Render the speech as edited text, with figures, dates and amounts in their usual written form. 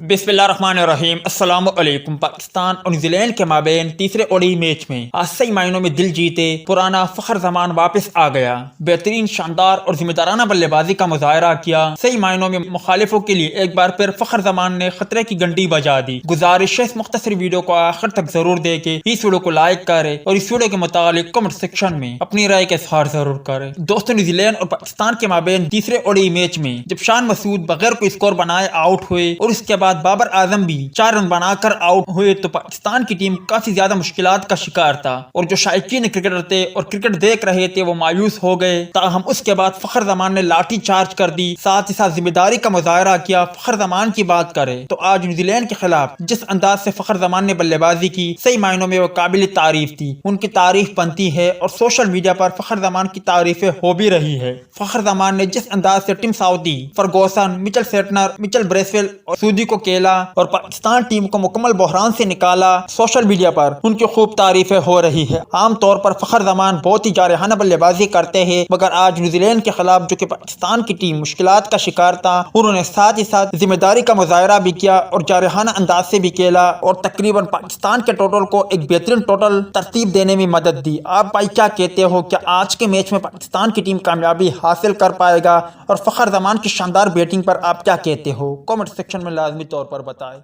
बिस्मिल्लाहिर्रहमानिर्रहीम। अस्सलाम वालेकुम। पाकिस्तान और न्यूजीलैंड के माबेन तीसरे ओडी मैच में आज सही मायनों में दिल जीते पुराना फखर जमान वापस आ गया। बेहतरीन, शानदार और जिम्मेदाराना बल्लेबाजी का मुजाहरा किया। सही मायनों में मुखालिफों के लिए एक बार फिर फखर जमान ने खतरे की घंटी बजा दी। गुजारिश है इस मुख्तसर वीडियो को आखिर तक जरूर देखे, इस वीडियो को लाइक करे और इस वीडियो के मुतालिक कमेंट सेक्शन में अपनी राय का इजहार जरूर करे। दोस्तों, न्यूजीलैंड और पाकिस्तान के माबेन तीसरे ओडी मैच में जब शान मसूद बगैर कोई स्कोर बनाए आउट हुए और उसके बाद बाबर आजम भी 4 रन बनाकर आउट हुए तो पाकिस्तान की टीम काफी ज्यादा मुश्किलात का शिकार था और जो शायकीन क्रिकेटर थे और क्रिकेट देख रहे थे वो मायूस हो गए। ताहम उसके बाद फखर जमान ने लाठी चार्ज कर दी, साथ ही साथ जिम्मेदारी का मुजाहरा किया। फखर जमान की बात करें तो आज न्यूजीलैंड के खिलाफ जिस अंदाज से फखर जमान ने बल्लेबाजी की, सही मायनों में वो काबिल तारीफ थी। उनकी तारीफ बनती है और सोशल मीडिया पर फखर जमान की तारीफें हो भी रही है। फखर जमान ने जिस अंदाज से Tim Southee, Ferguson, Mitchell Santner, Mitchell Bracewell और सूदी को खेला और पाकिस्तान टीम को मुकम्मल बहरान से निकाला, सोशल मीडिया पर उनकी खूब तारीफें हो रही है। आम तौर पर फखर जमान बहुत ही जारहाना बल्लेबाजी करते हैं, मगर आज न्यूजीलैंड के खिलाफ जो कि पाकिस्तान की टीम मुश्किलात का शिकार था, उन्होंने साथ ही साथ जिम्मेदारी का मुजाहरा भी किया और जारहाना अंदाज से भी खेला और तकरीबन पाकिस्तान के टोटल को एक बेहतरीन टोटल तरतीब देने में मदद दी। आप भाई क्या कहते हो, क्या आज के मैच में पाकिस्तान की टीम कामयाबी हासिल कर पाएगा? और फखर जमान की शानदार बैटिंग पर आप क्या कहते हो? कमेंट सेक्शन में लाजमी तौर पर बताएं।